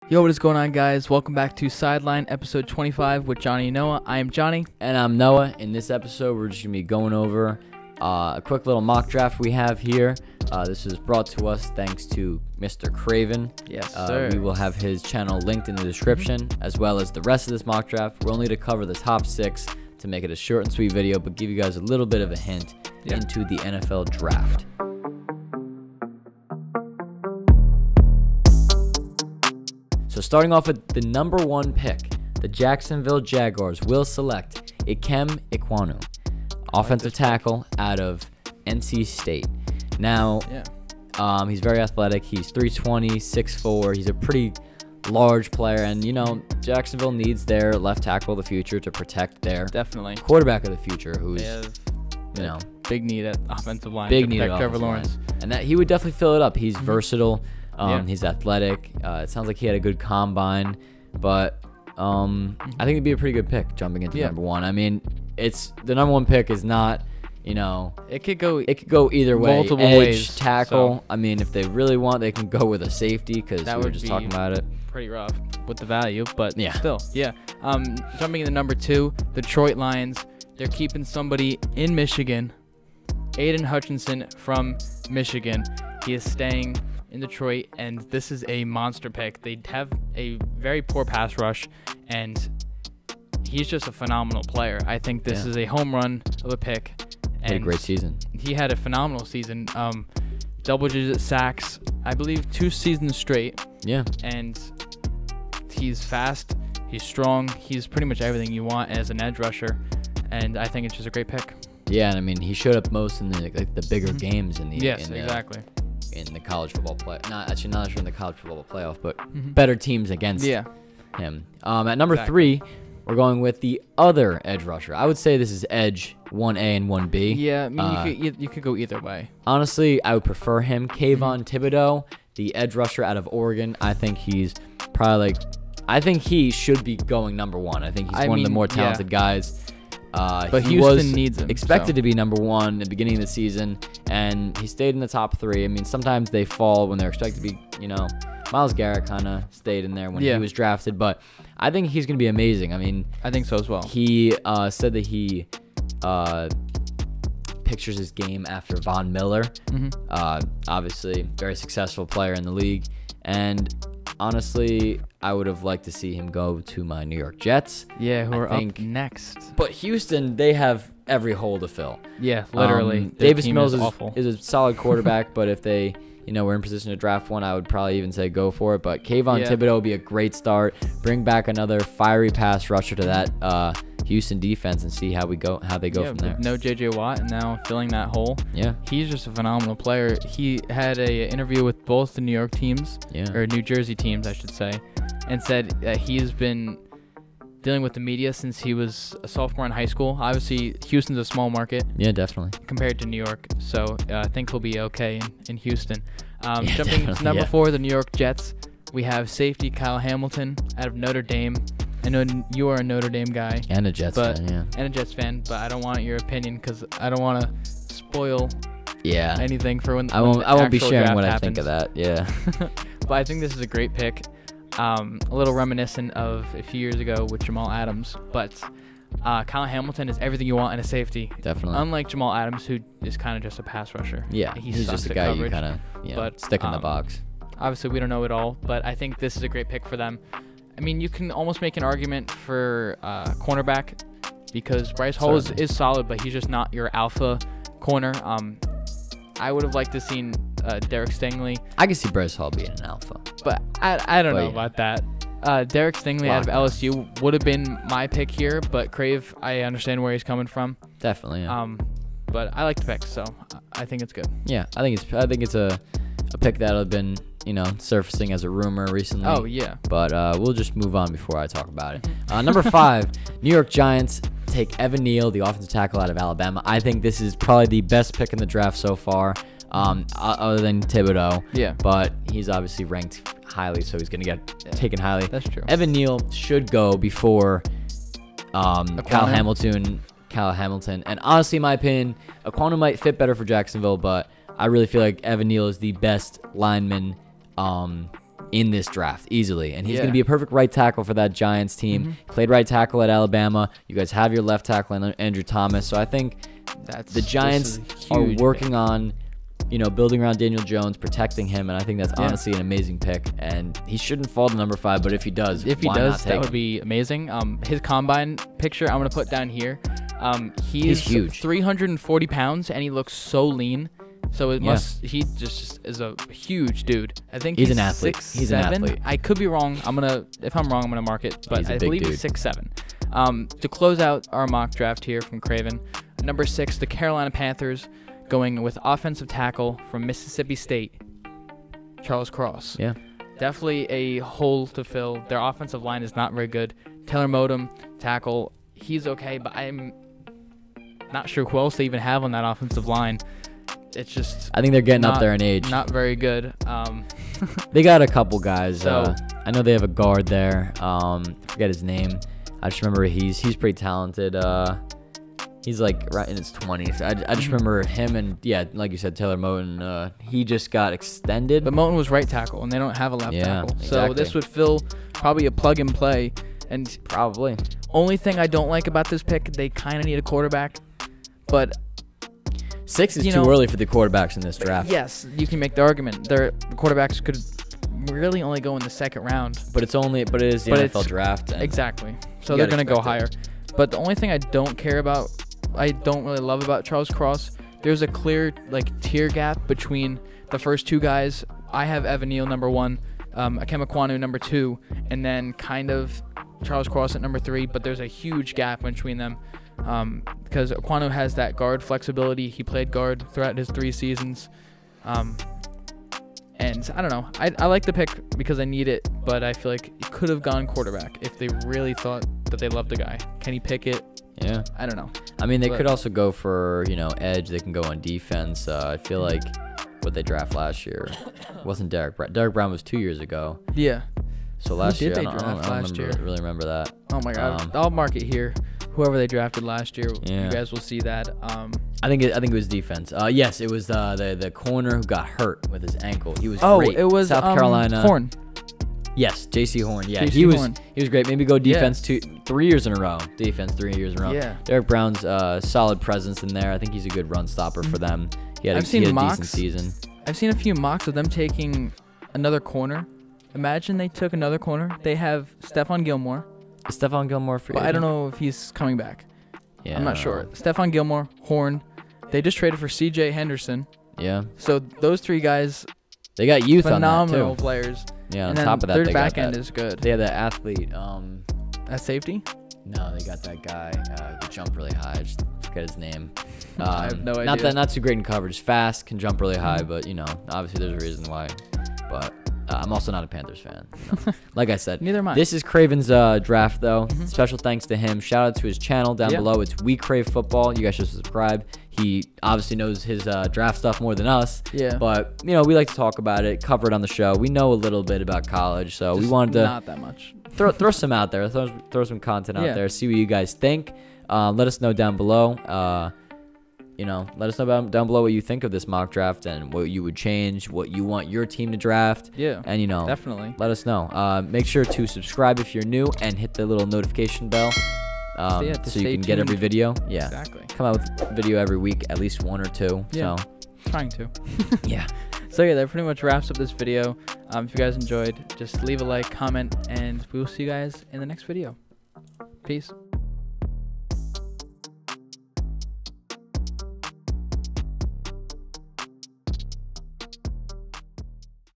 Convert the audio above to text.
Yo, what is going on, guys? Welcome back to Sidelined, episode 25 with Jonny and Noah. I am Jonny. And I'm Noah. In this episode, we're just going to be going over a quick little mock draft we have here. This is brought to us thanks to Mr. Craven. Yes, sir. We will have his channel linked in the description, as well as the rest of this mock draft. We're only to cover the top 6 to make it a short and sweet video, but give you guys a little bit of a hint into the NFL draft. So starting off with the number 1 pick, the Jacksonville Jaguars will select Ikem Ekwonu, offensive tackle out of NC State. Now, he's very athletic. He's 320, 6'4". He's a pretty large player, and Jacksonville needs their left tackle of the future to protect their quarterback of the future, who's big need at offensive line. Big need at Trevor offensive Lawrence, line. And that he would definitely fill it up. He's versatile. He's athletic. It sounds like he had a good combine, but I think it'd be a pretty good pick jumping into number 1. I mean, it's the number 1 pick is not, it could go either way. Multiple Edge, ways. tackle. So, I mean, if they really want, they can go with a safety because we were just talking about it. Pretty rough with the value, but still, jumping into number 2, Detroit Lions. They're keeping somebody in Michigan, Aiden Hutchinson from Michigan. He is staying in Detroit, and this is a monster pick. They have a very poor pass rush, and he's just a phenomenal player. I think this is a home run of a pick. Had a great season. He had a phenomenal season. Double-digit sacks, I believe, 2 seasons straight. Yeah. And he's fast. He's strong. He's pretty much everything you want as an edge rusher, and I think it's just a great pick. Yeah, and I mean, he showed up most in the bigger games in the exactly. In the college football play, not sure in the college football playoff, but better teams against him. At number 3, we're going with the other edge rusher. I would say this is edge 1A and 1B. Yeah, I mean, you could go either way. Honestly, I would prefer him. Kayvon Thibodeau, the edge rusher out of Oregon. I think he's probably I think he should be going number 1. I think he's one of the more talented guys. But he Houston needs him. Expected to be number 1 in the beginning of the season, and he stayed in the top 3. I mean, sometimes they fall when they're expected to be, Myles Garrett kind of stayed in there when he was drafted, but I think he's going to be amazing. I mean, I think so as well. He said that he pictures his game after Von Miller. Obviously, very successful player in the league, and honestly, I would have liked to see him go to my New York Jets. Yeah, who are up next. But Houston, they have every hole to fill. Yeah, literally. Davis Mills is a solid quarterback, but if they, were in position to draft one, I would probably even say go for it. But Kayvon Thibodeau would be a great start. Bring back another fiery pass rusher to that Houston defense and see how they go from there. No J.J. Watt, and now filling that hole. Yeah. He's just a phenomenal player. He had an interview with both the New York teams, or New Jersey teams, I should say, and said that he's been dealing with the media since he was a sophomore in high school. Obviously, Houston's a small market. Yeah, definitely. Compared to New York. So I think he'll be okay in Houston. Jumping to number 4, the New York Jets, we have safety Kyle Hamilton out of Notre Dame. I know you are a Notre Dame guy. And a Jets fan, yeah. And a Jets fan, but I don't want your opinion because I don't want to spoil anything for when I won't be sharing what happens. I think of that, yeah. But I think this is a great pick. A little reminiscent of a few years ago with Jamal Adams, but Kyle Hamilton is everything you want in a safety. Definitely. Unlike Jamal Adams, who is kind of just a pass rusher. Yeah, he's just a guy you kind of stick in the box. Obviously, we don't know it all, but I think this is a great pick for them. I mean, you can almost make an argument for cornerback because Bryce Hall is solid, but he's just not your alpha corner. I would have liked to seen Derek Stingley. I could see Bryce Hall being an alpha. But I don't know about that. Derek Stingley out of LSU would have been my pick here, but Crave, I understand where he's coming from. Definitely, yeah. But I like the pick, so I think it's good. Yeah, I think it's a pick that have been surfacing as a rumor recently. Oh yeah. But we'll just move on before I talk about it. Number 5, New York Giants take Evan Neal, the offensive tackle out of Alabama. I think this is probably the best pick in the draft so far, other than Thibodeau. Yeah. But he's obviously ranked highly, so he's going to get taken highly. That's true. Evan Neal should go before Kyle Hamilton. And honestly, in my opinion, Ekwonu might fit better for Jacksonville, but I really feel like Evan Neal is the best lineman in this draft easily, and he's going to be a perfect right tackle for that Giants team. Played right tackle at Alabama. You guys have your left tackle in Andrew Thomas, so I think the Giants are working on, building around Daniel Jones, protecting him, and I think that's honestly an amazing pick. And he shouldn't fall to number 5, but if he does, that would be amazing. His combine picture I'm gonna put down here. He's huge, 340 pounds, and he looks so lean. So he just is a huge dude. I think he's an athlete. 6'7". He's an athlete. I could be wrong. If I'm wrong, I'm gonna mark it. But I believe he's 6'7". To close out our mock draft here from Craven, number 6, the Carolina Panthers, going with offensive tackle from Mississippi State, Charles Cross. Yeah. Definitely a hole to fill. Their offensive line is not very good. Taylor Modem, tackle, he's okay, but I'm not sure who else they even have on that offensive line. It's just, I think they're getting up there in age. Not very good. They got a couple guys. So, I know they have a guard there. I forget his name. I just remember he's pretty talented. He's like right in his 20s. I just remember him, and like you said, Taylor Moton. He just got extended. But Moton was right tackle, and they don't have a left tackle. Exactly. So this would fill probably a plug and play. And probably. Only thing I don't like about this pick, they kind of need a quarterback. But 6 is too early for the quarterbacks in this draft. Yes, you can make the argument. The quarterbacks could really only go in the second round. But it is the NFL draft. Exactly. So they're going to go higher. But the only thing I don't really love about Charles Cross, there's a clear tier gap between the first 2 guys. I have Evan Neal number 1, Ikem Ekwonu number 2, and then kind of Charles Cross at number 3. But there's a huge gap between them because Ekwonu has that guard flexibility. He played guard throughout his 3 seasons. And I don't know. I like the pick because I need it, but I feel like it could have gone quarterback if they really thought that they loved the guy. Kenny Pickett. Yeah. I don't know. I mean, they could also go for, edge. They can go on defense. I feel like what they draft last year wasn't Derek Brown. Derek Brown was 2 years ago. Yeah. So last year, I don't really remember that. Oh, my God. I'll mark it here. Whoever they drafted last year, you guys will see that. I think it was defense. Yes, it was the corner who got hurt with his ankle. He was great. It was South Carolina. Horn. Yes, J.C. Horn. Yeah, he was great. Maybe go defense 3 years in a row. Defense 3 years in a row. Yeah. Derek Brown's solid presence in there. I think he's a good run stopper for them. He had a decent season. I've seen a few mocks of them taking another corner. Imagine they took another corner. They have Stephon Gilmore. Is Stephon Gilmore free? But I don't know if he's coming back. Yeah, I'm not sure. Stephon Gilmore, Horn. They just traded for C.J. Henderson. Yeah. So those 3 guys, they got youth on that too. Phenomenal players. Yeah. And on top of that, their back end is good. They have that athlete. At safety? No, they got that guy who jumped really high. I just forget his name. I have no idea. Not too great in coverage. Fast, can jump really high, but obviously there's a reason why. But I'm also not a Panthers fan. Like I said, neither am I. This is Craven's draft, though. Special thanks to him. Shout out to his channel down below. It's We Crave Football. You guys should subscribe. He obviously knows his draft stuff more than us. Yeah. But we like to talk about it, cover it on the show. We know a little bit about college, so we wanted to not that much. throw some out there, throw some content out there. See what you guys think. Let us know down below. Let us know down below what you think of this mock draft and what you would change, what you want your team to draft. Yeah. And, definitely. let us know. Make sure to subscribe if you're new and hit the little notification bell so you can get every video. Yeah. Exactly. Come out with a video every week, at least 1 or 2. Yeah. So. Trying to. Yeah. So, yeah, that pretty much wraps up this video. If you guys enjoyed, just leave a like, comment, and we will see you guys in the next video. Peace.